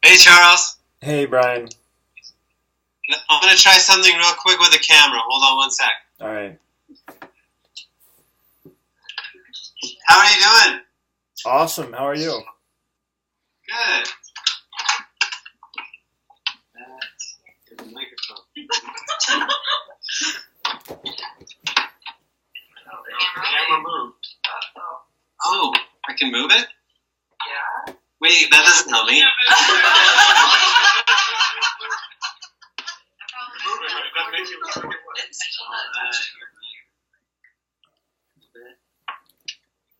Hey Charles, Hey, Brian. I'm gonna try something real quick with the camera. Hold on one sec. All right. How are you doing? Awesome. How are you? Good. That's the microphone. Camera moved. Oh, I can move it? Yeah. Wait, that doesn't help me.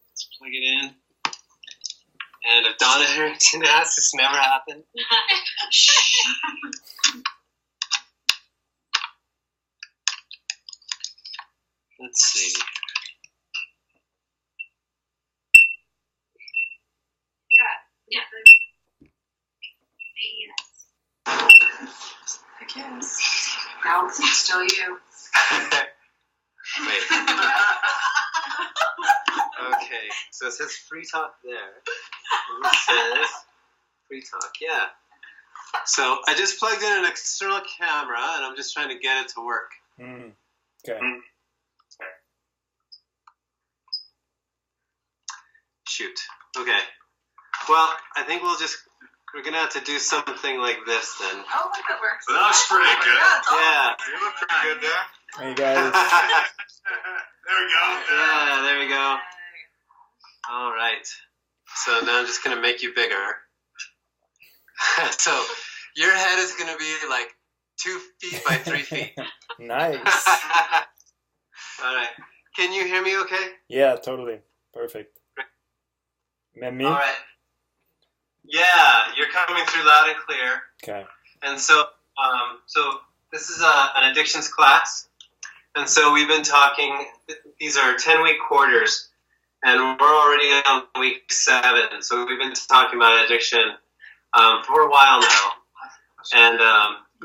Let's plug it in. And if Donna Harrington asks, this never happened. Let's see. Yeah. I guess. No, it's still you. Wait. Okay, so it says free talk there. And this says free talk, yeah. So I just plugged in an external camera and I'm just trying to get it to work. Okay. Shoot. Okay. Well, I think we're going to have to do something like this then. Oh, look, it works. Well, that was pretty good. Yeah. You look pretty good there. Hey, guys. There we go. Yeah, there we go. All right. So now I'm just going to make you bigger. So your head is going to be like 2 feet by 3 feet. Nice. All right. Can you hear me okay? Yeah, totally. Perfect. And me? All right. Yeah, you're coming through loud and clear. Okay. And so this is an addictions class. And so we've been talking, these are 10-week quarters, and we're already on week 7. So we've been talking about addiction for a while now. And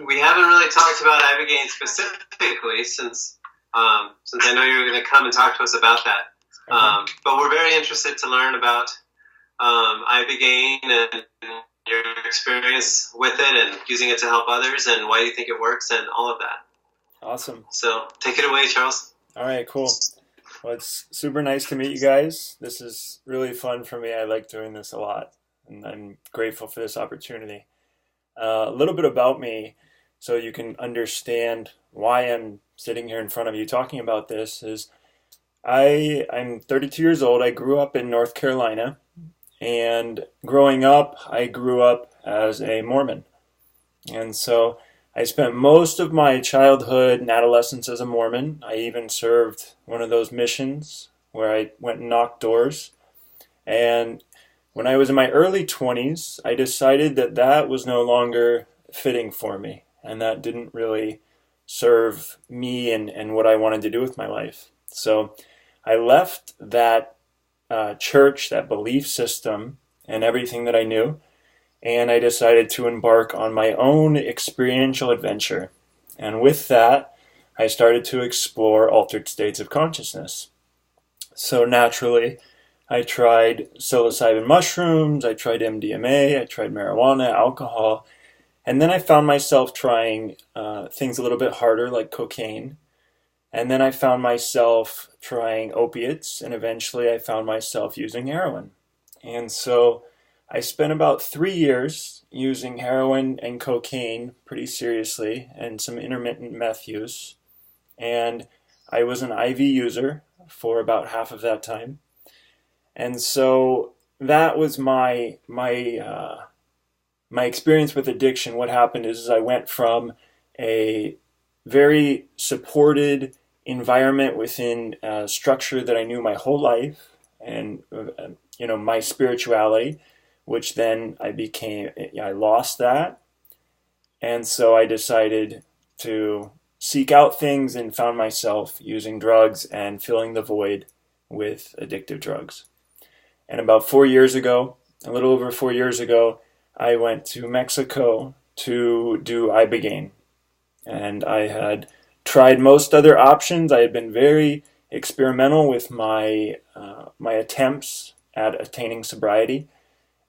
we haven't really talked about Ibogaine specifically since I know you were going to come and talk to us about that. But we're very interested to learn about Ibogaine and your experience with it and using it to help others and why you think it works and all of that. Awesome. So take it away, Charles. All right, cool. Well, it's super nice to meet you guys. This is really fun for me. I like doing this a lot, and I'm grateful for this opportunity. A little bit about me so you can understand why I'm sitting here in front of you talking about this is I'm 32 years old. I grew up in North Carolina, and growing up, I grew up as a Mormon. And so I spent most of my childhood and adolescence as a Mormon. I even served one of those missions where I went and knocked doors. And when I was in my early 20s, I decided that that was no longer fitting for me, and that didn't really serve me and what I wanted to do with my life. So I left that church, that belief system, and everything that I knew, and I decided to embark on my own experiential adventure. And with that, I started to explore altered states of consciousness. So naturally, I tried psilocybin mushrooms, I tried MDMA, I tried marijuana, alcohol, and then I found myself trying things a little bit harder like cocaine. And then I found myself trying opiates, and eventually I found myself using heroin. And so I spent about 3 years using heroin and cocaine pretty seriously, and some intermittent meth use. And I was an IV user for about half of that time. And so that was my experience with addiction. What happened is I went from a very supported environment within a structure that I knew my whole life, and my spirituality, which then I lost that, and so I decided to seek out things and found myself using drugs and filling the void with addictive drugs. And about 4 years ago, a little over 4 years ago, I went to Mexico to do Ibogaine. And I had tried most other options. I had been very experimental with my attempts at attaining sobriety.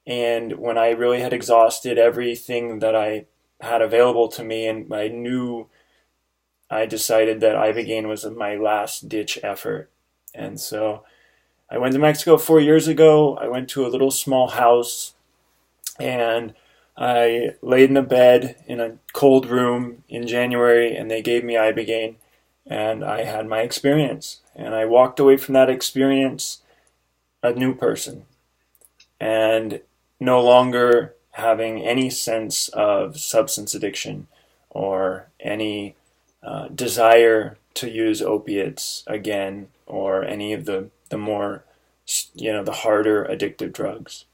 And when I really had exhausted everything that I had available to me, and I decided that Ibogaine was my last ditch effort. And so I went to Mexico 4 years ago. I went to a little small house, and I laid in a bed in a cold room in January, and they gave me Ibogaine, and I had my experience. And I walked away from that experience a new person, and no longer having any sense of substance addiction or any desire to use opiates again, or any of the more, the harder addictive drugs.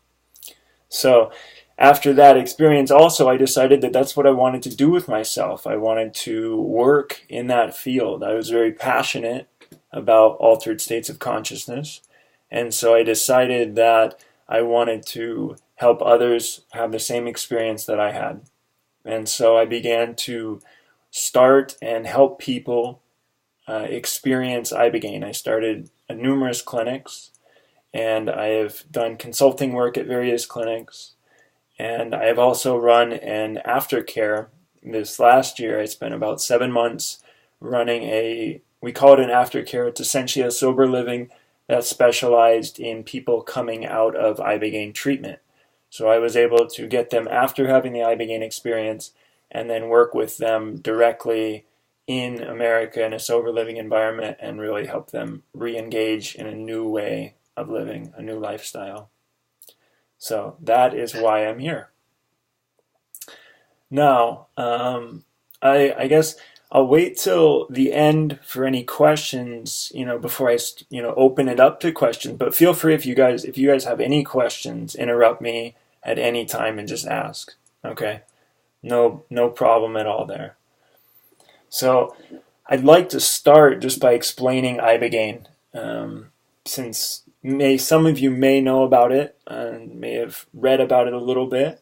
So after that experience also, I decided that that's what I wanted to do with myself. I wanted to work in that field. I was very passionate about altered states of consciousness. And so I decided that I wanted to help others have the same experience that I had. And so I began to start and help people experience Ibogaine. I started numerous clinics, and I have done consulting work at various clinics. And I have also run an aftercare. This last year, I spent about 7 months running we call it an aftercare. It's essentially a sober living that's specialized in people coming out of Ibogaine treatment. So I was able to get them after having the Ibogaine experience, and then work with them directly in America in a sober living environment and really help them re-engage in a new way of living, a new lifestyle. So that is why I'm here. Now, I guess I'll wait till the end for any questions, before I, open it up to questions. But feel free, if you guys have any questions, interrupt me at any time and just ask. Okay, no problem at all there. So I'd like to start just by explaining Ibogaine, since some of you may know about it and may have read about it a little bit.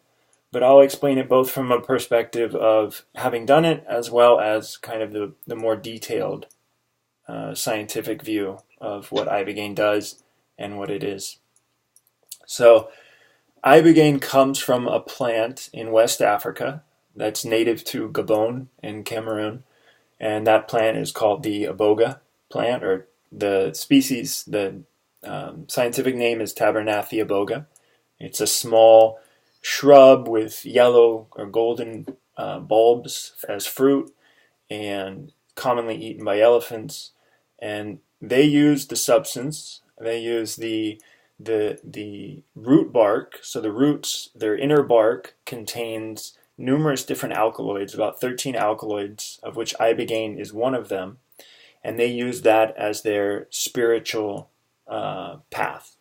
But I'll explain it both from a perspective of having done it, as well as kind of the more detailed scientific view of what Ibogaine does and what it is. So Ibogaine comes from a plant in West Africa that's native to Gabon and Cameroon, and that plant is called the Iboga plant, or the species, the scientific name is Tabernathia iboga. It's a small shrub with yellow or golden bulbs as fruit, and commonly eaten by elephants. And they use the substance. They use the root bark. So the roots, their inner bark contains numerous different alkaloids, about 13 alkaloids, of which Ibogaine is one of them. And they use that as their spiritual path,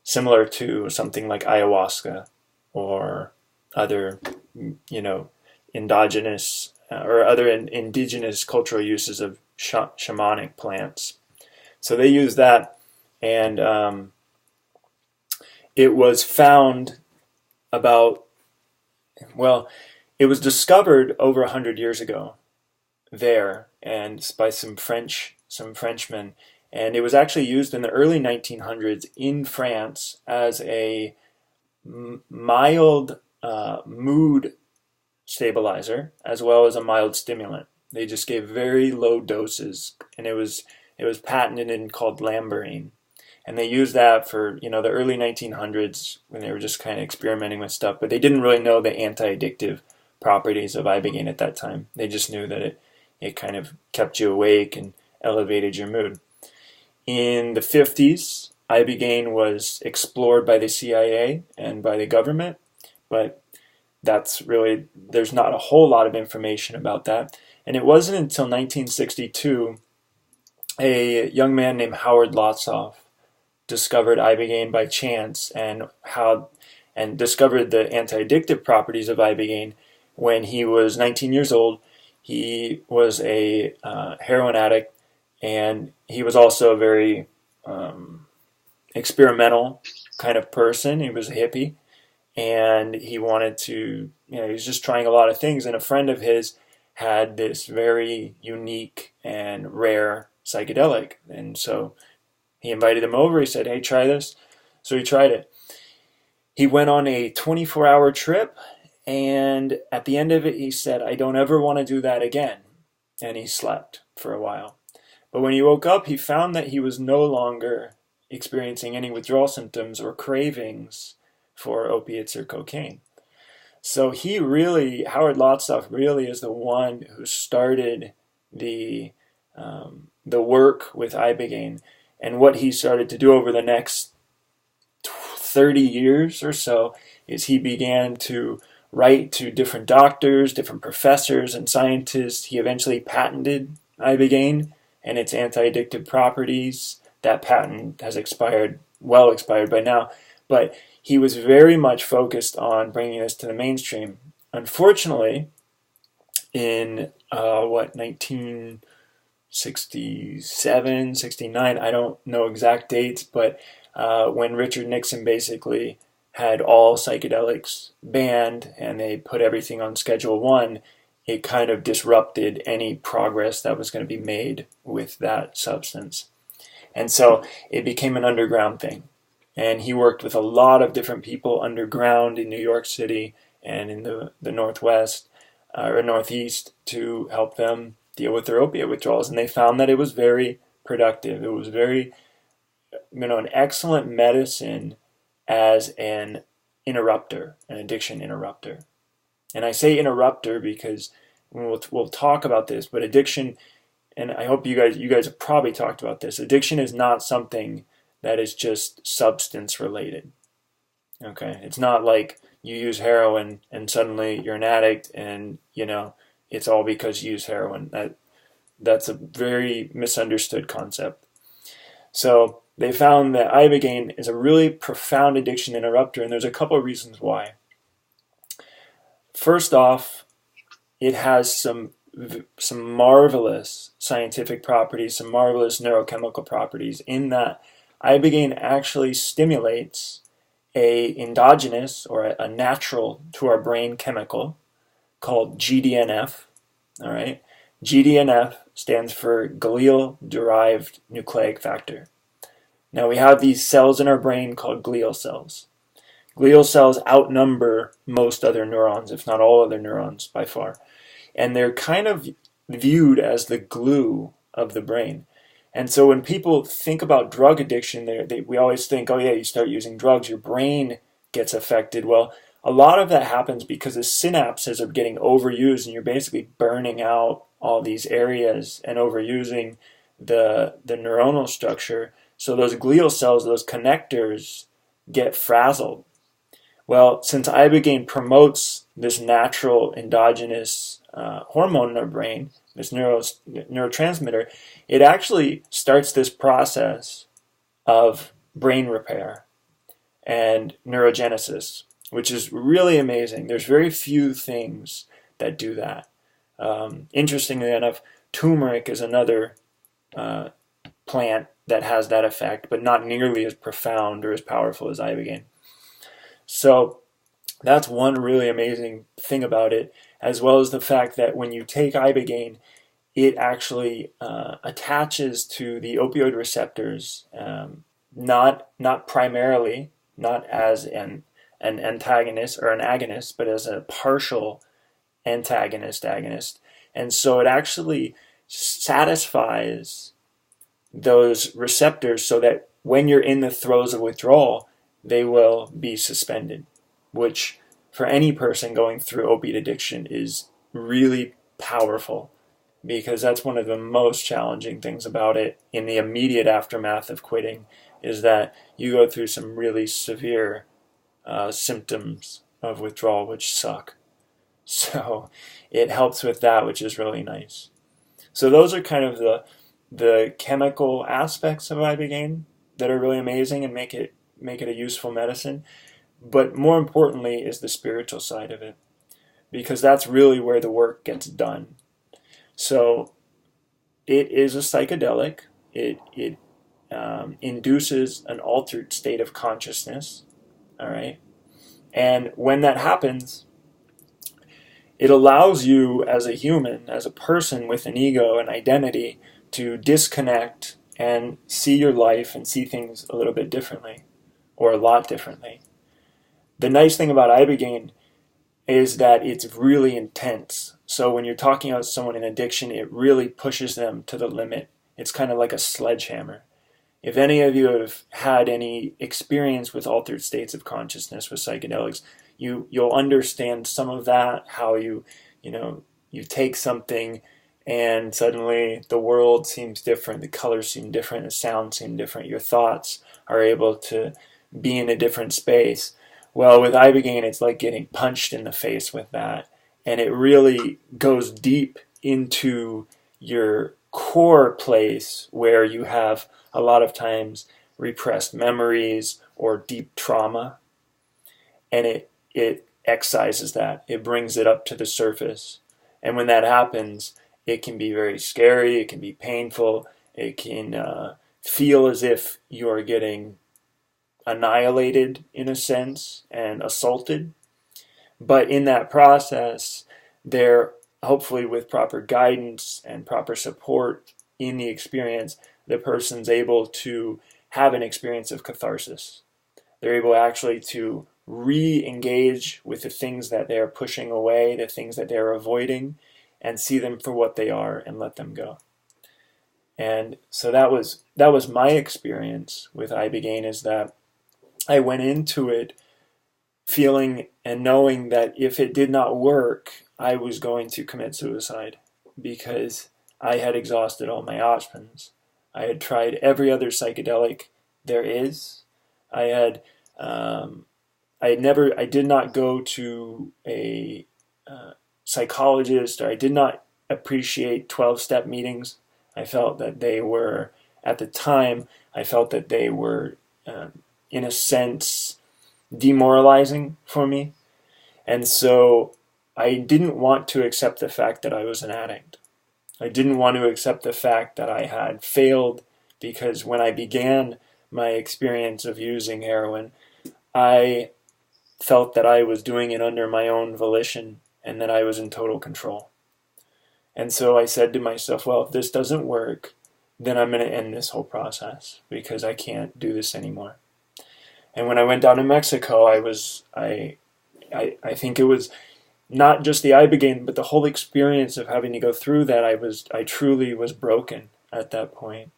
similar to something like ayahuasca or other, endogenous or other indigenous cultural uses of shamanic plants. So they use that, and it was found it was discovered over 100 years ago there, and by some Frenchmen, and it was actually used in the early 1900s in France as a mild mood stabilizer, as well as a mild stimulant. They just gave very low doses, and it was patented and called lamberine. And they used that for the early 1900s, when they were just kind of experimenting with stuff, but they didn't really know the anti-addictive properties of Ibogaine at that time. They just knew that it kind of kept you awake and elevated your mood. In the 50s, Ibogaine was explored by the CIA and by the government, but there's not a whole lot of information about that. And it wasn't until 1962 a young man named Howard Lotsof discovered Ibogaine by chance, and discovered the anti-addictive properties of Ibogaine when he was 19 years old. He was a heroin addict, and he was also a very experimental kind of person. He was a hippie, and he wanted to, he was just trying a lot of things. And a friend of his had this very unique and rare psychedelic, and so he invited him over. He said, "Hey, try this." So he tried it. he went on a 24-hour trip, and at the end of it, he said, "I don't ever want to do that again." And he slept for a while. But when he woke up, he found that he was no longer experiencing any withdrawal symptoms or cravings for opiates or cocaine. So Howard Lotsoff really is the one who started the work with Ibogaine. And what he started to do over the next 30 years or so is he began to write to different doctors, different professors and scientists. He eventually patented Ibogaine and its anti-addictive properties. That patent has expired by now, but he was very much focused on bringing this to the mainstream. Unfortunately, in 1967, 69, I don't know exact dates, but when Richard Nixon basically had all psychedelics banned and they put everything on Schedule 1, it kind of disrupted any progress that was going to be made with that substance. And so it became an underground thing. And he worked with a lot of different people underground in New York City and in the Northwest or Northeast to help them deal with their opiate withdrawals. And they found that it was very productive. It was very, an excellent medicine as an interrupter, an addiction interrupter. And I say interrupter because we'll talk about this, but addiction, and I hope you guys have probably talked about this, addiction is not something that is just substance related. Okay? It's not like you use heroin and suddenly you're an addict and, it's all because you use heroin. That's a very misunderstood concept. So they found that Ibogaine is a really profound addiction interrupter, and there's a couple of reasons why. First off, it has some marvelous scientific properties, some marvelous neurochemical properties in that Ibogaine actually stimulates a endogenous or a natural to our brain chemical called GDNF. All right, GDNF stands for glial-derived nucleic factor. Now we have these cells in our brain called glial cells. Glial cells outnumber most other neurons, if not all other neurons by far. And they're kind of viewed as the glue of the brain. And so when people think about drug addiction, we always think, oh yeah, you start using drugs, your brain gets affected. Well, a lot of that happens because the synapses are getting overused and you're basically burning out all these areas and overusing the neuronal structure. So those glial cells, those connectors, get frazzled. Well, since Ibogaine promotes this natural endogenous hormone in our brain, this neurotransmitter, it actually starts this process of brain repair and neurogenesis, which is really amazing. There's very few things that do that. Interestingly enough, turmeric is another plant that has that effect, but not nearly as profound or as powerful as Ibogaine. So that's one really amazing thing about it, as well as the fact that when you take Ibogaine, it actually attaches to the opioid receptors, not primarily, not as an antagonist or an agonist, but as a partial agonist. And so it actually satisfies those receptors so that when you're in the throes of withdrawal, they will be suspended, which for any person going through opiate addiction is really powerful, because that's one of the most challenging things about it in the immediate aftermath of quitting, is that you go through some really severe symptoms of withdrawal, which suck. So it helps with that, which is really nice. So those are kind of the chemical aspects of Ibogaine that are really amazing and make it a useful medicine. But more importantly is the spiritual side of it, because that's really where the work gets done. So it is a psychedelic. It induces an altered state of consciousness. All right, and when that happens, it allows you as a human, as a person with an ego and identity, to disconnect and see your life and see things a little bit differently, or a lot differently. The nice thing about Ibogaine is that it's really intense. So when you're talking about someone in addiction, it really pushes them to the limit. It's kind of like a sledgehammer. If any of you have had any experience with altered states of consciousness with psychedelics, you'll understand some of that, how you take something and suddenly the world seems different, the colors seem different, the sounds seem different, your thoughts are able to be in a different space. Well, with Ibogaine, it's like getting punched in the face with that. And it really goes deep into your core place where you have a lot of times repressed memories or deep trauma. And it excises that. It brings it up to the surface. And when that happens, it can be very scary. It can be painful. It can feel as if you are getting annihilated in a sense and assaulted. But in that process, there, hopefully with proper guidance and proper support in the experience, the person's able to have an experience of catharsis. They're able actually to re-engage with the things that they're pushing away, the things that they're avoiding, and see them for what they are and let them go. And so that was my experience with Ibogaine, is that I went into it feeling and knowing that if it did not work, I was going to commit suicide, because I had exhausted all my options. I had tried every other psychedelic there is. I did not go to a psychologist, or I did not appreciate 12-step meetings. I felt that they were, at the time, in a sense, demoralizing for me. And so I didn't want to accept the fact that I was an addict. I didn't want to accept the fact that I had failed, because when I began my experience of using heroin, I felt that I was doing it under my own volition and that I was in total control. And so I said to myself, well, if this doesn't work, then I'm going to end this whole process, because I can't do this anymore. And when I went down to Mexico, I think it was not just the Ibogaine, but the whole experience of having to go through that. I truly was broken at that point.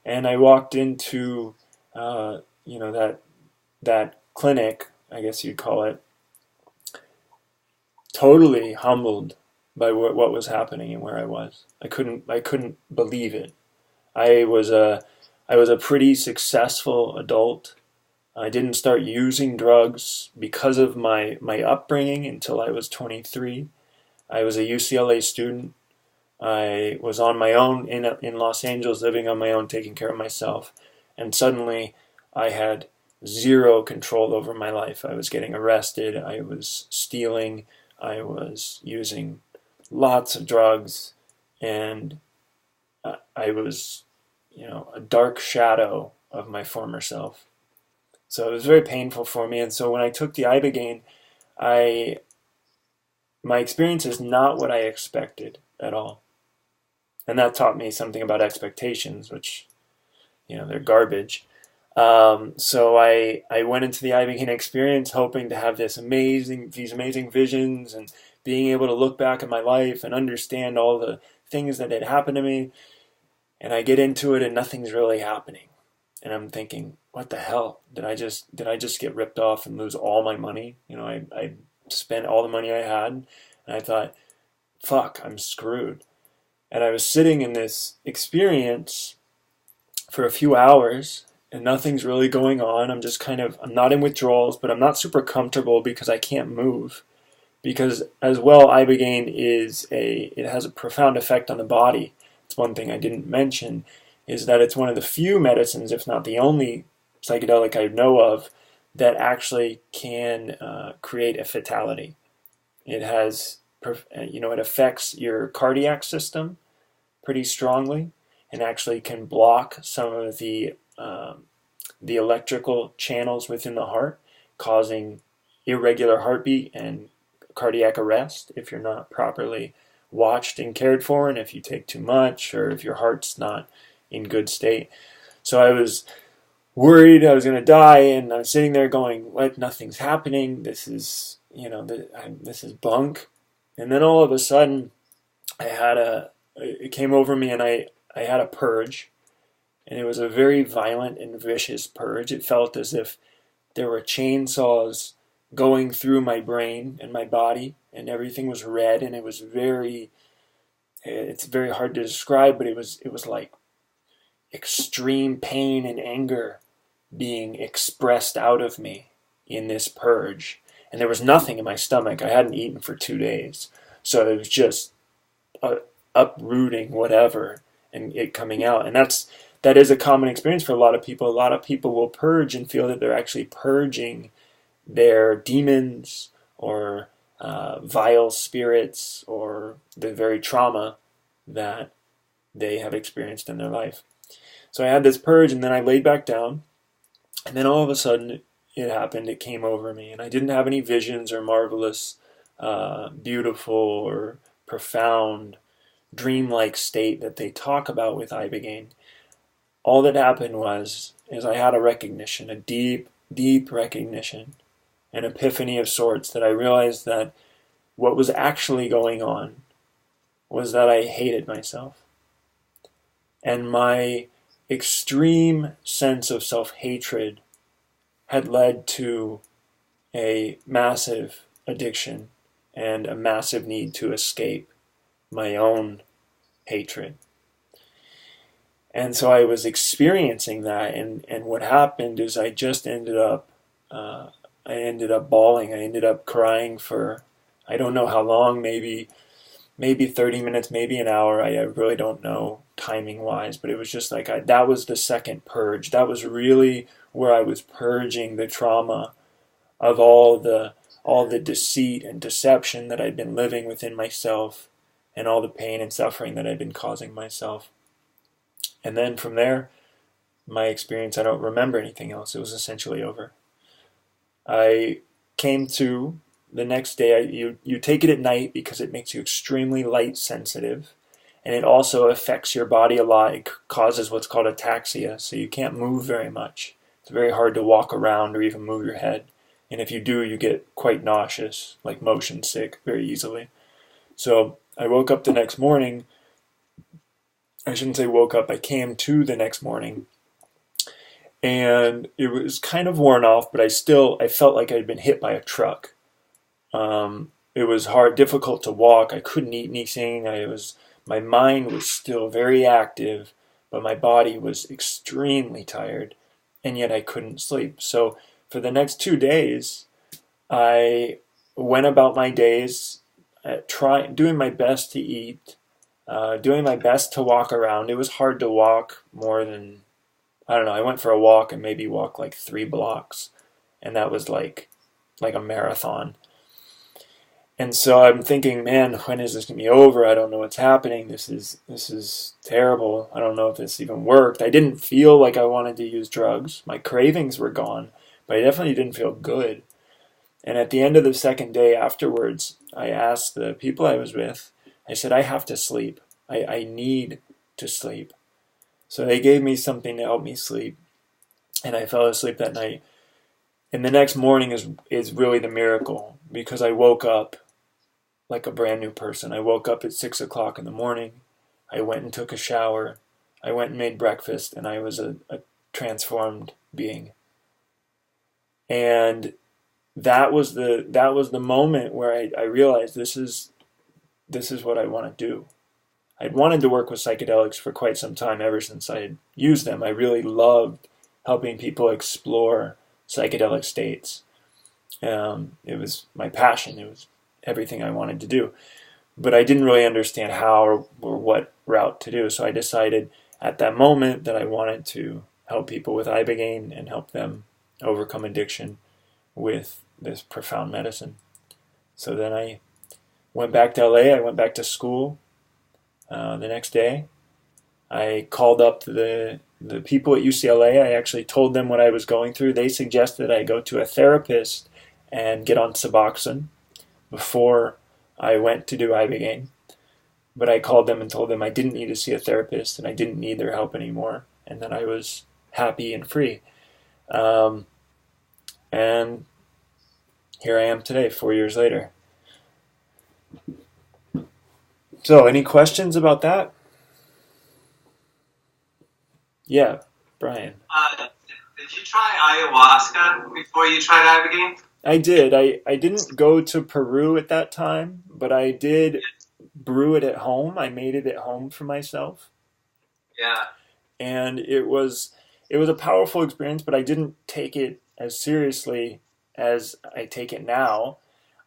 And I walked into, that clinic, I guess you'd call it, totally humbled by what was happening and where I was. I couldn't believe it. I was a pretty successful adult. I didn't start using drugs because of my upbringing until I was 23. I was a UCLA student. I was on my own in Los Angeles, living on my own, taking care of myself. And suddenly I had zero control over my life. I was getting arrested. I was stealing. I was using lots of drugs. And I was, a dark shadow of my former self. So it was very painful for me. And so when I took the Ibogaine, my experience is not what I expected at all. And that taught me something about expectations, which, they're garbage. So I went into the Ibogaine experience hoping to have these amazing visions and being able to look back at my life and understand all the things that had happened to me. And I get into it and nothing's really happening. And I'm thinking, what the hell? Did I just get ripped off and lose all my money? I spent all the money I had, and I thought, fuck, I'm screwed. And I was sitting in this experience for a few hours, and nothing's really going on. I'm not in withdrawals, but I'm not super comfortable because I can't move. Because as well, Ibogaine it has a profound effect on the body. It's one thing I didn't mention, is that it's one of the few medicines, if not the only psychedelic I know of, that actually can create a fatality. It has, it affects your cardiac system pretty strongly, and actually can block some of the electrical channels within the heart, causing irregular heartbeat and cardiac arrest if you're not properly watched and cared for, and if you take too much, or if your heart's not in good state. So I was worried I was going to die, and I was sitting there going, what? Nothing's happening. This is, this is bunk. And then all of a sudden, it came over me, and I had a purge, and it was a very violent and vicious purge. It felt as if there were chainsaws going through my brain and my body, and everything was red, and it's very hard to describe, but it was like extreme pain and anger being expressed out of me in this purge. And there was nothing in my stomach. I hadn't eaten for 2 days. So it was just uprooting whatever and it coming out. And that is a common experience for a lot of people. A lot of people will purge and feel that they're actually purging their demons or vile spirits or the very trauma that they have experienced in their life. So I had this purge, and then I laid back down, and then all of a sudden it happened. It came over me, and I didn't have any visions or marvelous, beautiful or profound, dreamlike state that they talk about with Ibogaine. All that happened is I had a recognition, a deep, deep recognition, an epiphany of sorts, that I realized that what was actually going on was that I hated myself. And my extreme sense of self-hatred had led to a massive addiction and a massive need to escape my own hatred. And so I was experiencing that, and what happened is I just ended up bawling. I ended up crying for, I don't know how long, maybe 30 minutes, maybe an hour. I really don't know timing-wise, but it was just like that was the second purge. That was really where I was purging the trauma of all the deceit and deception that I'd been living within myself, and all the pain and suffering that I'd been causing myself. And then from there, my experience, I don't remember anything else. It was essentially over. I came to the next day. You take it at night because it makes you extremely light sensitive, and it also affects your body a lot. It causes what's called ataxia, so you can't move very much. It's very hard to walk around or even move your head. And if you do, you get quite nauseous, like motion sick, very easily. So I woke up the next morning. I shouldn't say woke up. I came to the next morning, and it was kind of worn off, but I felt like I'd been hit by a truck. It was difficult to walk. I couldn't eat anything. My mind was still very active, but my body was extremely tired, and yet I couldn't sleep. So for the next 2 days, I went about my days doing my best to eat, doing my best to walk around. It was hard to walk more than, I don't know, I went for a walk and maybe walked like 3 blocks, and that was like a marathon. And so I'm thinking, man, when is this going to be over? I don't know what's happening. This is terrible. I don't know if this even worked. I didn't feel like I wanted to use drugs. My cravings were gone, but I definitely didn't feel good. And at the end of the second day afterwards, I asked the people I was with, I said, I have to sleep. I need to sleep. So they gave me something to help me sleep, and I fell asleep that night. And the next morning is really the miracle, because I woke up like a brand new person. I woke up at 6 o'clock in the morning. I went and took a shower. I went and made breakfast, and I was a transformed being. And that was the moment where I realized this is what I want to do. I'd wanted to work with psychedelics for quite some time, ever since I had used them. I really loved helping people explore psychedelic states. It was my passion. It was everything I wanted to do. But I didn't really understand how or what route to do. So I decided at that moment that I wanted to help people with Ibogaine and help them overcome addiction with this profound medicine. So then I went back to LA. I went back to school the next day. I called up the people at UCLA. I actually told them what I was going through. They suggested I go to a therapist and get on Suboxone before I went to do Ibogaine. But I called them and told them I didn't need to see a therapist and I didn't need their help anymore, and that I was happy and free. And here I am today, 4 years later. So, any questions about that? Yeah, Brian. Did you try ayahuasca before you tried Ibogaine? I did. I didn't go to Peru at that time, but I did brew it at home. I made it at home for myself. Yeah. And it was a powerful experience, but I didn't take it as seriously as I take it now.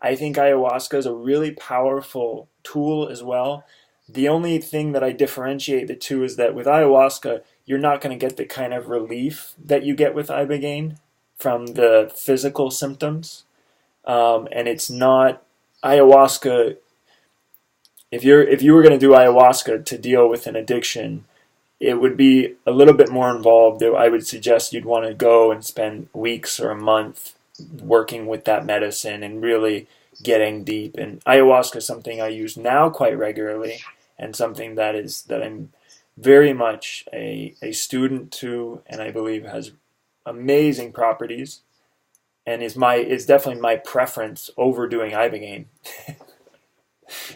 I think ayahuasca is a really powerful tool as well. The only thing that I differentiate the two is that with ayahuasca, you're not going to get the kind of relief that you get with Ibogaine from the physical symptoms. And it's not ayahuasca. If you were going to do ayahuasca to deal with an addiction, it would be a little bit more involved. I would suggest you'd want to go and spend weeks or a month working with that medicine and really getting deep. And ayahuasca is something I use now quite regularly, and something that I'm very much a student to, and I believe has amazing properties, and is definitely my preference over doing Ibogaine.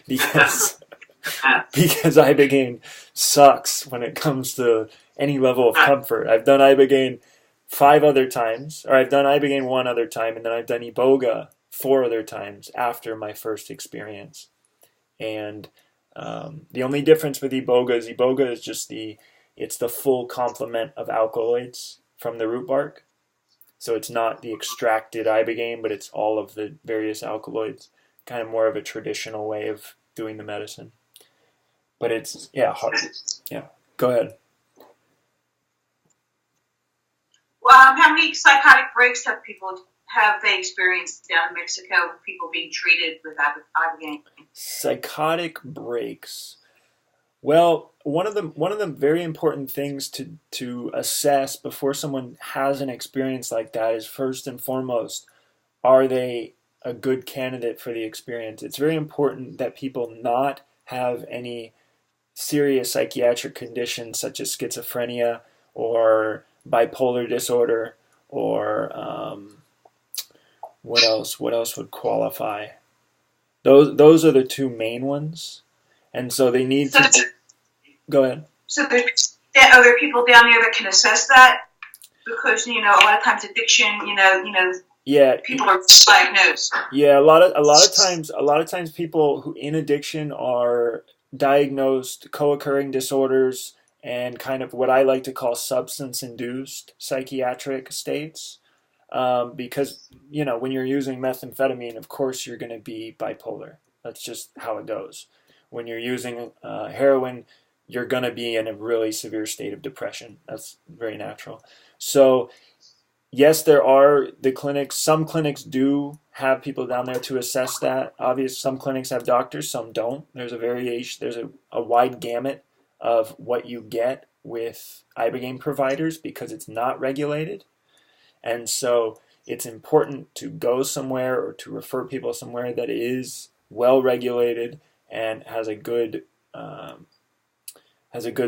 because Ibogaine sucks when it comes to any level of comfort. I've done Ibogaine 5 other times, or I've done Ibogaine 1 other time, and then I've done Iboga 4 other times after my first experience. And the only difference with Iboga is just it's the full complement of alkaloids from the root bark. So it's not the extracted Ibogaine, but it's all of the various alkaloids. Kind of more of a traditional way of doing the medicine. But it's, hard. Yeah, go ahead. Well, how many psychotic breaks have they experienced down in Mexico with people being treated with Ibogaine? Psychotic breaks. Well, one of the very important things to assess before someone has an experience like that is, first and foremost, are they a good candidate for the experience? It's very important that people not have any serious psychiatric conditions such as schizophrenia or bipolar disorder, or what else would qualify? Those are the 2 main ones, and so they need to go ahead. So are there people down there that can assess that? Because a lot of times addiction, yeah, people are diagnosed. Yeah, a lot of times people who in addiction are diagnosed co-occurring disorders and kind of what I like to call substance-induced psychiatric states. Because, when you're using methamphetamine, of course you're going to be bipolar. That's just how it goes. When you're using heroin, you're going to be in a really severe state of depression. That's very natural. So, yes, there are the clinics. Some clinics do have people down there to assess that. Obviously, some clinics have doctors, some don't. There's a variation. There's a wide gamut of what you get with Ibogaine providers because it's not regulated. And so it's important to go somewhere or to refer people somewhere that is well regulated and has a good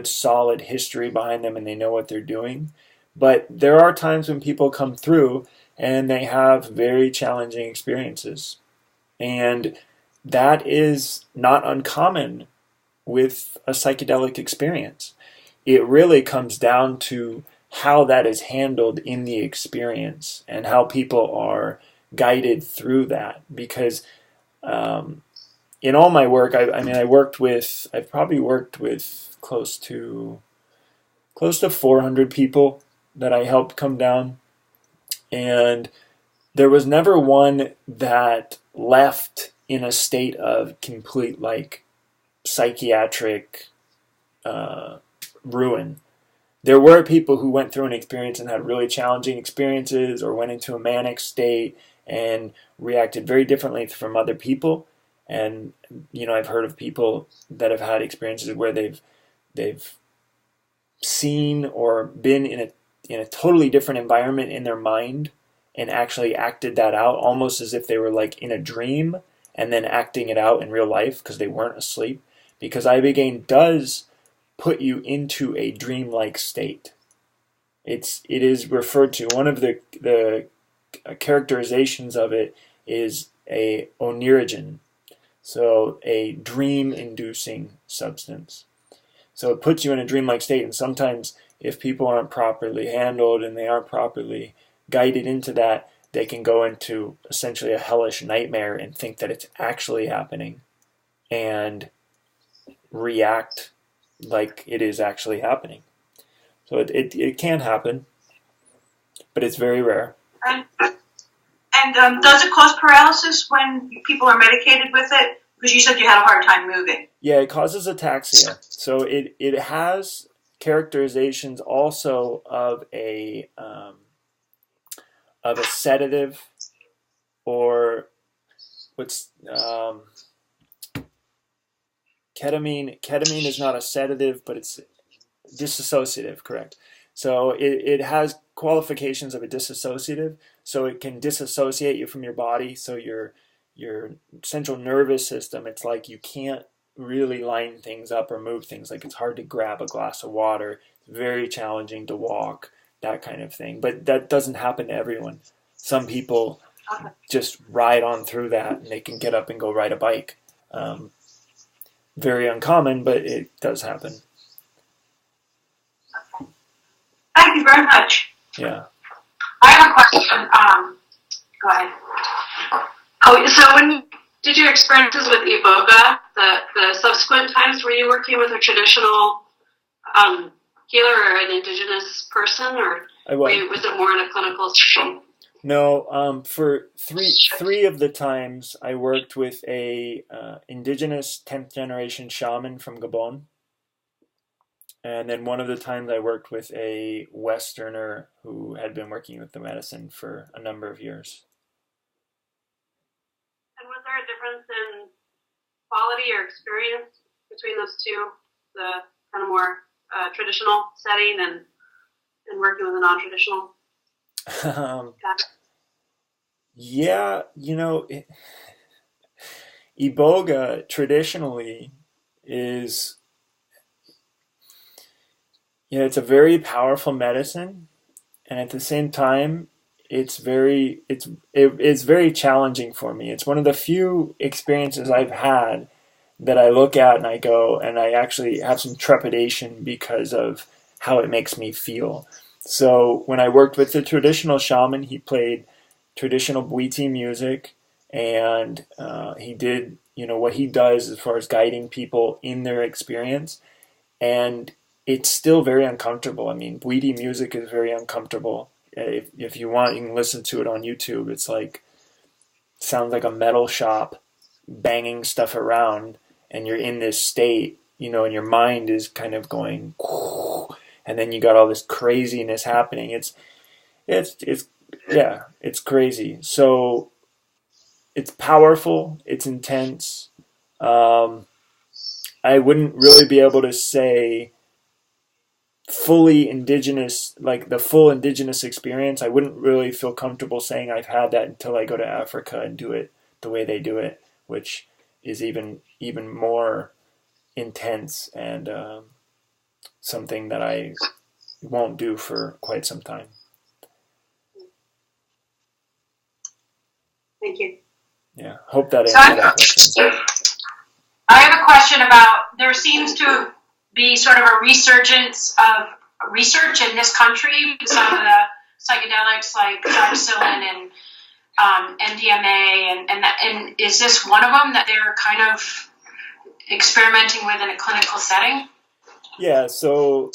solid history behind them, and they know what they're doing. But there are times when people come through and they have very challenging experiences. And that is not uncommon with a psychedelic experience. It really comes down to how that is handled in the experience and how people are guided through that. Because in all my work, I've probably worked with close to 400 people that I helped come down, and there was never one that left in a state of complete psychiatric ruin. There were people who went through an experience and had really challenging experiences or went into a manic state and reacted very differently from other people. And I've heard of people that have had experiences where they've seen or been in a totally different environment in their mind and actually acted that out almost as if they were in a dream and then acting it out in real life because they weren't asleep. Because Ibogaine does put you into a dreamlike state. it is referred to. One of the characterizations of it is a onirigen, so a dream-inducing substance. So it puts you in a dreamlike state, and sometimes if people aren't properly handled and they aren't properly guided into that, they can go into essentially a hellish nightmare and think that it's actually happening and react like it is actually happening. So it can happen, but it's very rare. And does it cause paralysis when people are medicated with it? Because you said you had a hard time moving. Yeah, it causes ataxia. So it has characterizations also of a sedative, or what's ketamine. Ketamine is not a sedative, but it's dissociative, correct? So it has qualifications of a dissociative, so it can disassociate you from your body. So your central nervous system, it's like you can't really line things up or move things. Like it's hard to grab a glass of water. It's very challenging to walk, that kind of thing. But that doesn't happen to everyone. Some people just ride on through that and they can get up and go ride a bike. Very uncommon, but it does happen. Thank you very much. Yeah. I have a question. Go ahead. Oh, so when did your experiences with Iboga, the subsequent times, were you working with a traditional healer or an indigenous person, or was it more in a clinical setting? No, for three of the times I worked with a indigenous 10th generation shaman from Gabon. And then one of the times I worked with a Westerner who had been working with the medicine for a number of years. And was there a difference in quality or experience between those two, the kind of more traditional setting and working with a non-traditional? Yeah, Iboga traditionally is... it's a very powerful medicine, and at the same time, it's very challenging for me. It's one of the few experiences I've had that I look at and I go, and I actually have some trepidation because of how it makes me feel. So when I worked with the traditional shaman, he played traditional Bwiti music, and he did, what he does as far as guiding people in their experience, and it's still very uncomfortable. I mean, Bwiti music is very uncomfortable. If you want, you can listen to it on YouTube. It's like, sounds like a metal shop banging stuff around, and you're in this state, and your mind is kind of going, and then you got all this craziness happening. It's crazy. So it's powerful. It's intense. I wouldn't really be able to say fully indigenous, like the full indigenous experience. I wouldn't really feel comfortable saying I've had that until I go to Africa and do it the way they do it, which is even more intense and something that I won't do for quite some time. Thank you. Yeah, hope that answers that question. I have a question about, there seems to be sort of a resurgence of research in this country with some of the psychedelics like Johnston and MDMA, and is this one of them that they're kind of experimenting with in a clinical setting? Yeah, so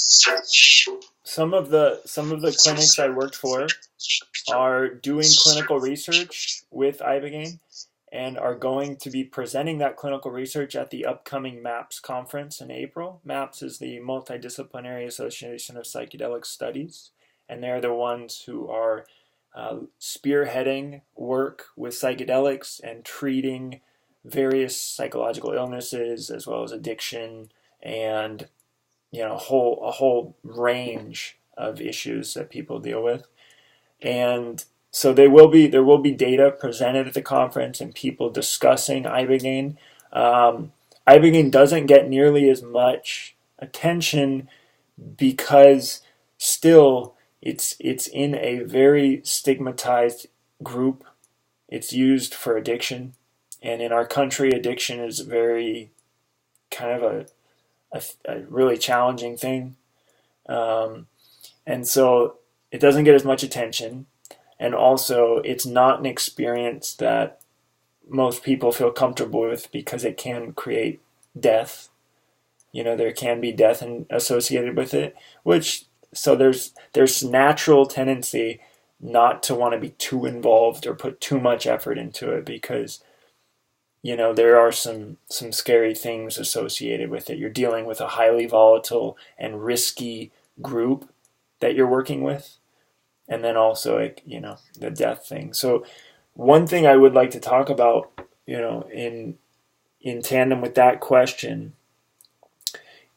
some of the clinics I worked for are doing clinical research with Ibogaine and are going to be presenting that clinical research at the upcoming MAPS conference in April. MAPS is the Multidisciplinary Association of Psychedelic Studies, and they're the ones who are spearheading work with psychedelics and treating various psychological illnesses as well as addiction and a whole range of issues that people deal with. And so there will be data presented at the conference and people discussing Ibogaine. Ibogaine doesn't get nearly as much attention because still it's in a very stigmatized group. It's used for addiction, and in our country, addiction is very kind of a really challenging thing, and so it doesn't get as much attention, and also it's not an experience that most people feel comfortable with because it can create death. There can be death associated with it, so there's natural tendency not to want to be too involved or put too much effort into it because there are some scary things associated with it. You're dealing with a highly volatile and risky group that you're working with, and then also the death thing. So one thing I would like to talk about, in tandem with that question,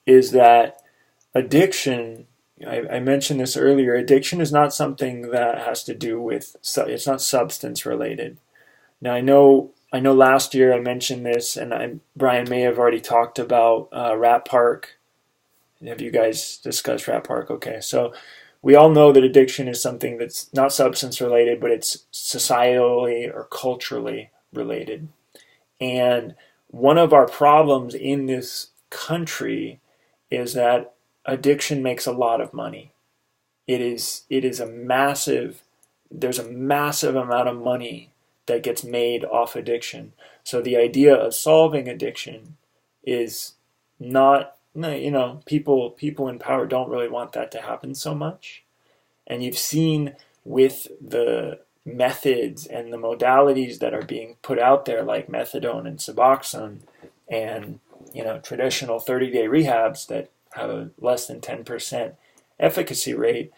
is that addiction, I mentioned this earlier, addiction is not something that has to do with, it's not substance related. Now I know last year I mentioned this, and Brian may have already talked about Rat Park. Have you guys discussed Rat Park? Okay, so we all know that addiction is something that's not substance related, but it's societally or culturally related. And one of our problems in this country is that addiction makes a lot of money. There's a massive amount of money that gets made off addiction. So the idea of solving addiction is not, people in power don't really want that to happen so much. And you've seen with the methods and the modalities that are being put out there, like methadone and Suboxone, and traditional 30-day rehabs that have a less than 10% efficacy rate,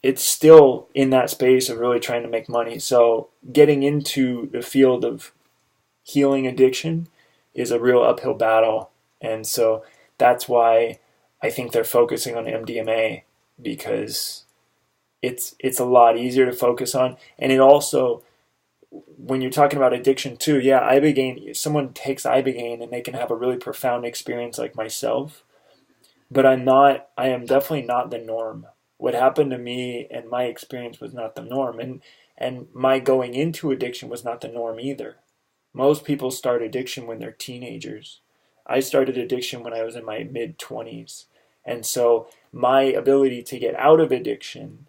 it's still in that space of really trying to make money. So getting into the field of healing addiction is a real uphill battle. And so that's why I think they're focusing on MDMA, because it's a lot easier to focus on. And it also, when you're talking about addiction too, Ibogaine, someone takes Ibogaine and they can have a really profound experience like myself, but I am definitely not the norm. What happened to me and my experience was not the norm, and my going into addiction was not the norm either. Most people start addiction when they're teenagers. I started addiction when I was in my mid-20s, and so my ability to get out of addiction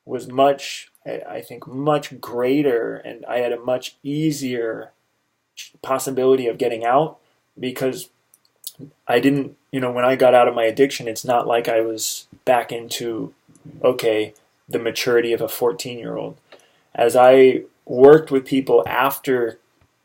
was much greater, and I had a much easier possibility of getting out because I didn't, when I got out of my addiction, it's not like I was back into, the maturity of a 14-year-old. As I worked with people after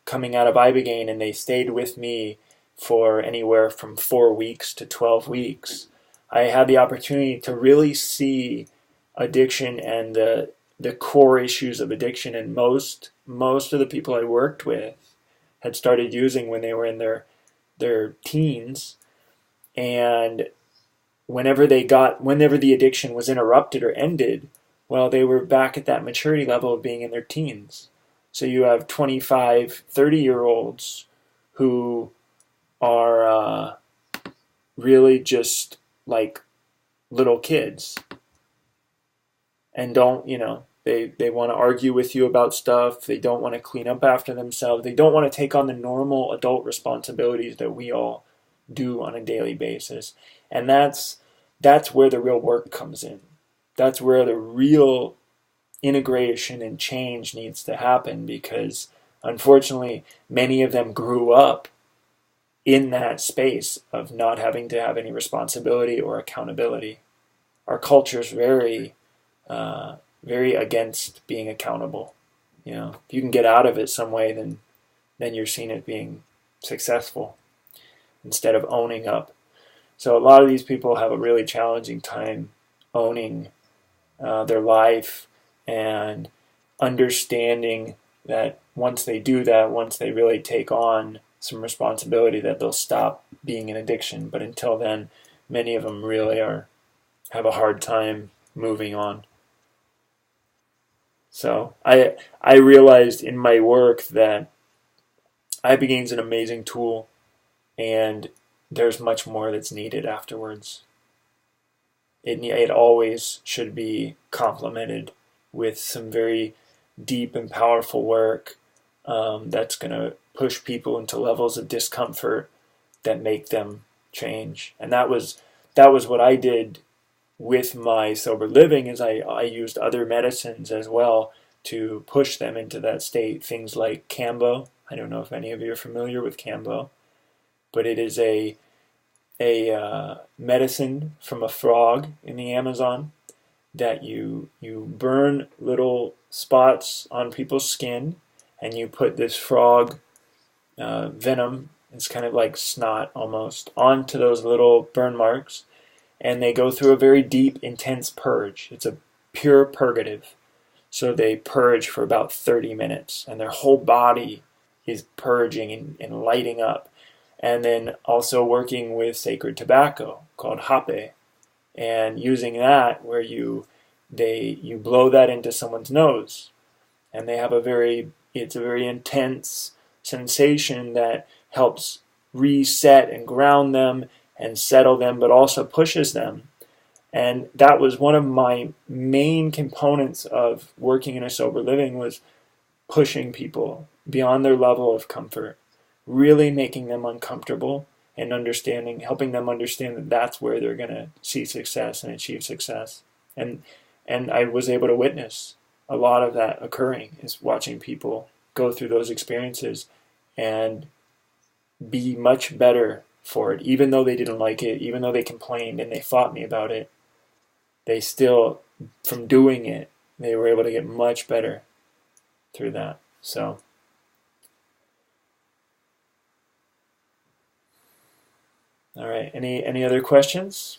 coming out of Ibogaine and they stayed with me for anywhere from 4 weeks to 12 weeks, I had the opportunity to really see addiction and the core issues of addiction. And most of the people I worked with had started using when they were in their teens, and whenever the addiction was interrupted or ended, well, they were back at that maturity level of being in their teens. So you have 25, 30-year-olds who are really just like little kids, and don't, they want to argue with you about stuff. They don't want to clean up after themselves. They don't want to take on the normal adult responsibilities that we all do on a daily basis. And that's where the real work comes in. That's where the real integration and change needs to happen, because unfortunately many of them grew up in that space of not having to have any responsibility or accountability. Our culture is very against being accountable. If you can get out of it some way, then you're seen as being successful instead of owning up. So a lot of these people have a really challenging time owning their life and understanding that once they do that, once they really take on some responsibility, that they'll stop being an addiction. But until then, many of them really have a hard time moving on. So I realized in my work that Ibogaine's an amazing tool, and there's much more that's needed afterwards. it always should be complemented with some very deep and powerful work that's going to push people into levels of discomfort that make them change. And that was what I did with my sober living, is I used other medicines as well to push them into that state. Things like Cambo. I don't know if any of you are familiar with Cambo, but it is a medicine from a frog in the Amazon that you burn little spots on people's skin, and you put this frog venom, it's kind of like snot almost, onto those little burn marks, and they go through a very deep, intense purge. It's a pure purgative. So they purge for about 30 minutes, and their whole body is purging and lighting up. And then also working with sacred tobacco called hape, and using that where you blow that into someone's nose, and they have it's a very intense sensation that helps reset and ground them and settle them, but also pushes them. And that was one of my main components of working in a sober living, was pushing people beyond their level of comfort, really making them uncomfortable, and helping them understand that that's where they're going to see success and achieve success. And I was able to witness a lot of that occurring, is watching people go through those experiences and be much better for it. Even though they didn't like it, even though they complained and they fought me about it, they still, from doing it, they were able to get much better through that. So all right, any other questions?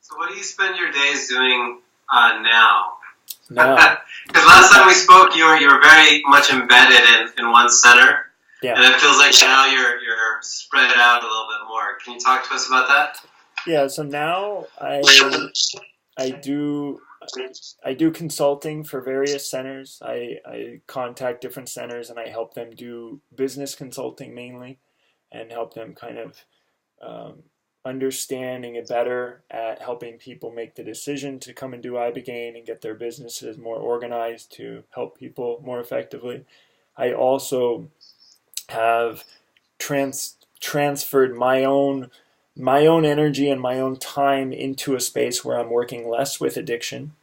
So what do you spend your days doing now? No. Because last time we spoke, you were very much embedded in one center. Yeah. And it feels like now you're spread out a little bit more. Can you talk to us about that? Yeah, so now I do consulting for various centers. I contact different centers and I help them do business consulting mainly, and help them kind of understand and get better at helping people make the decision to come and do Ibogaine and get their businesses more organized to help people more effectively. I also have transferred my own energy and my own time into a space where I'm working less with addiction,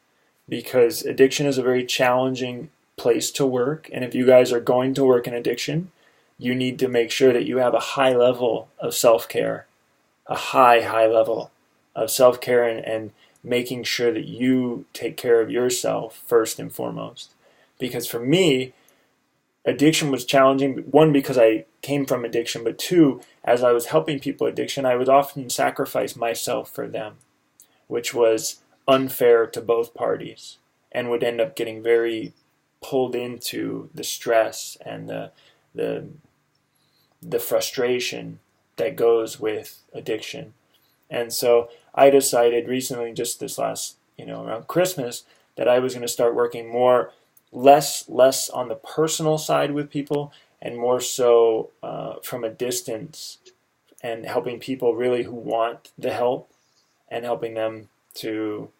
because addiction is a very challenging place to work. And if you guys are going to work in addiction, you need to make sure that you have a high level of self-care, a high level of self-care, and making sure that you take care of yourself first and foremost. Because for me, addiction was challenging, one, because I came from addiction, but two, as I was helping people addiction, I would often sacrifice myself for them, which was unfair to both parties, and would end up getting very pulled into the stress and the frustration that goes with addiction. And so I decided recently, just this last, around Christmas, that I was going to start working less on the personal side with people, and more so from a distance, and helping people really who want the help, and helping them to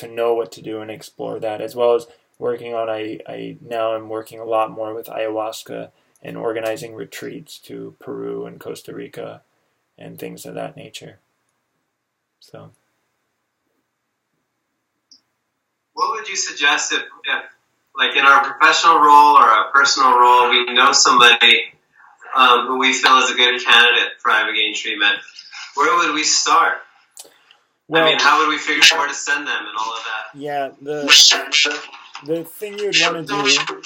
know what to do and explore that, as well as working on, I now am working a lot more with ayahuasca and organizing retreats to Peru and Costa Rica and things of that nature. So, what would you suggest if like in our professional role or a personal role, we know somebody who we feel is a good candidate for Ibogaine treatment? Where would we start? Well, I mean, how would we figure out where to send them and all of that? Yeah, the thing you'd want to do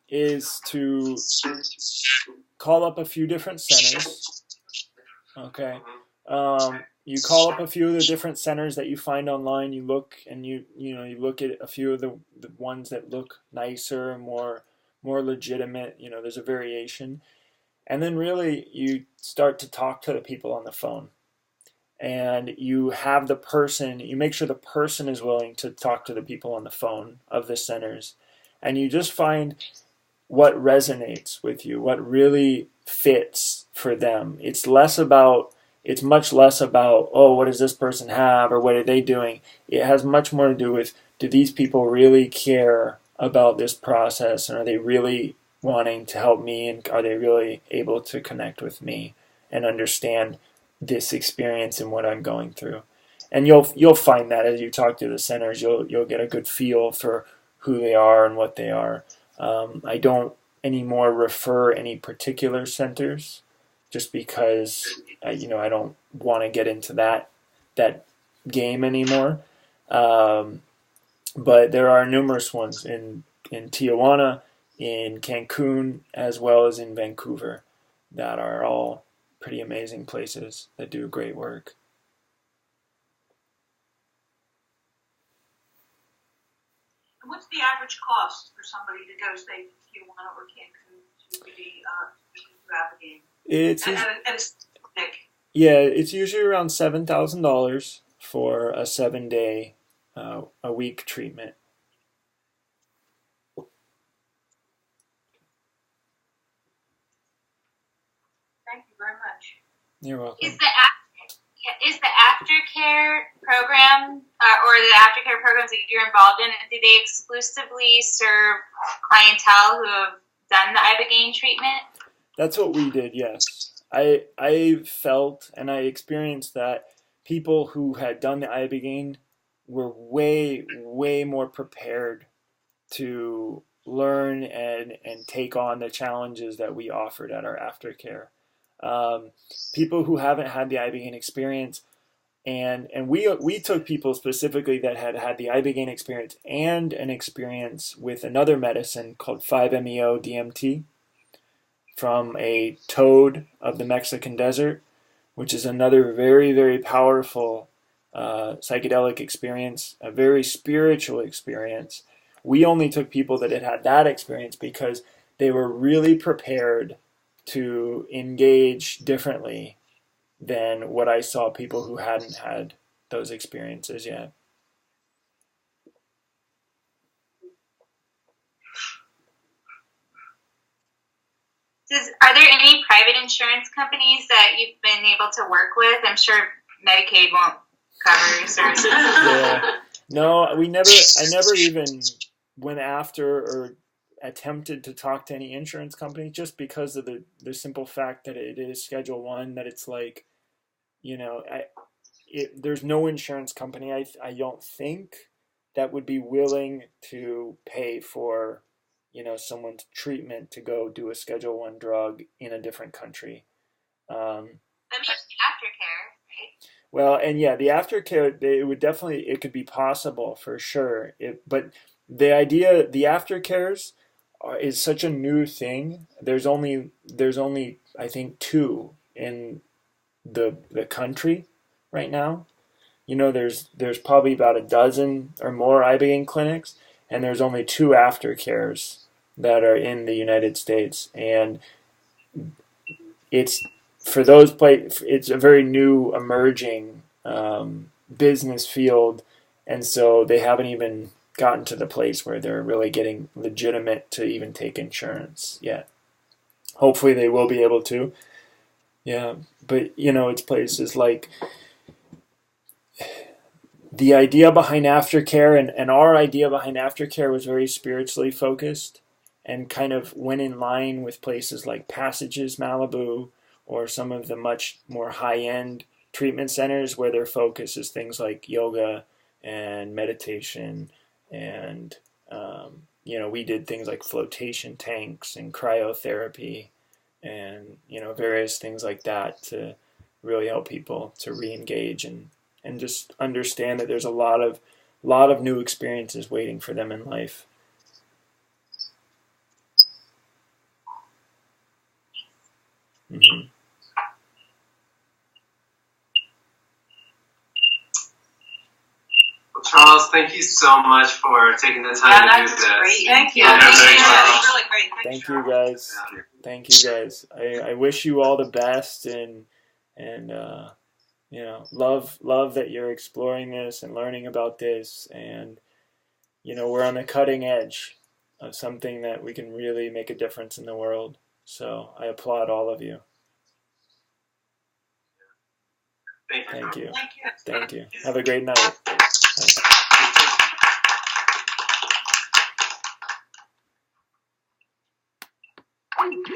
is to call up a few different centers. Okay. You call up a few of the different centers that you find online. You look and you look at a few of the ones that look nicer, more legitimate. There's a variation, and then really you start to talk to the people on the phone, and you have the person. You make sure the person is willing to talk to the people on the phone of the centers, and you just find what resonates with you, what really fits for them. It's less about it's much less about, oh, what does this person have or what are they doing? It has much more to do with, do these people really care about this process, and are they really wanting to help me, and are they really able to connect with me and understand this experience and what I'm going through? And you'll find that as you talk to the centers, you'll get a good feel for who they are and what they are. I don't anymore refer any particular centers, just because I don't want to get into that game anymore. But there are numerous ones in Tijuana, in Cancun, as well as in Vancouver, that are all pretty amazing places that do great work. What's the average cost for somebody to go, say, to Tijuana or Cancun to the Ibogaine? It's usually around $7,000 for a 7-day, a week treatment. Thank you very much. You're welcome. Is the aftercare program or the aftercare programs that you're involved in, do they exclusively serve clientele who have done the Ibogaine treatment? That's what we did, yes. I felt and I experienced that people who had done the Ibogaine were way, way more prepared to learn and take on the challenges that we offered at our aftercare. People who haven't had the Ibogaine experience, and we took people specifically that had the Ibogaine experience and an experience with another medicine called 5-MeO DMT from a toad of the Mexican desert, which is another very, very powerful psychedelic experience, a very spiritual experience. We only took people that had had that experience because they were really prepared to engage differently than what I saw people who hadn't had those experiences yet. Are there any private insurance companies that you've been able to work with? I'm sure Medicaid won't cover services. Yeah. No, I never even went after or attempted to talk to any insurance company, just because of the simple fact that it is Schedule 1, that it's like, there's no insurance company I don't think that would be willing to pay for someone's treatment to go do a Schedule 1 drug in a different country. Let me aftercare, right? Well, and yeah, the aftercare, it could be possible for sure. But the idea, the aftercares is such a new thing. There's only I think 2 in the country right now. There's probably about a dozen or more Ibogaine clinics, and there's only 2 aftercares that are in the United States, and it's for those it's a very new emerging business field, and so they haven't even gotten to the place where they're really getting legitimate to even take insurance yet. Hopefully they will be able to. Yeah, but it's places like the idea behind aftercare, and our idea behind aftercare was very spiritually focused and kind of went in line with places like Passages Malibu or some of the much more high-end treatment centers where their focus is things like yoga and meditation, and we did things like flotation tanks and cryotherapy and various things like that to really help people to re-engage and just understand that there's a lot of new experiences waiting for them in life. Mm-hmm. Well, Charles, thank you so much for taking the time to do this. Great. Thank you. Yeah, That's really great. Thank you guys. Thank you guys. I wish you all the best, and love that you're exploring this and learning about this, and we're on the cutting edge of something that we can really make a difference in the world. So I applaud all of you. Thank you. Thank you. Thank you. Thank you. Have a great night. Bye.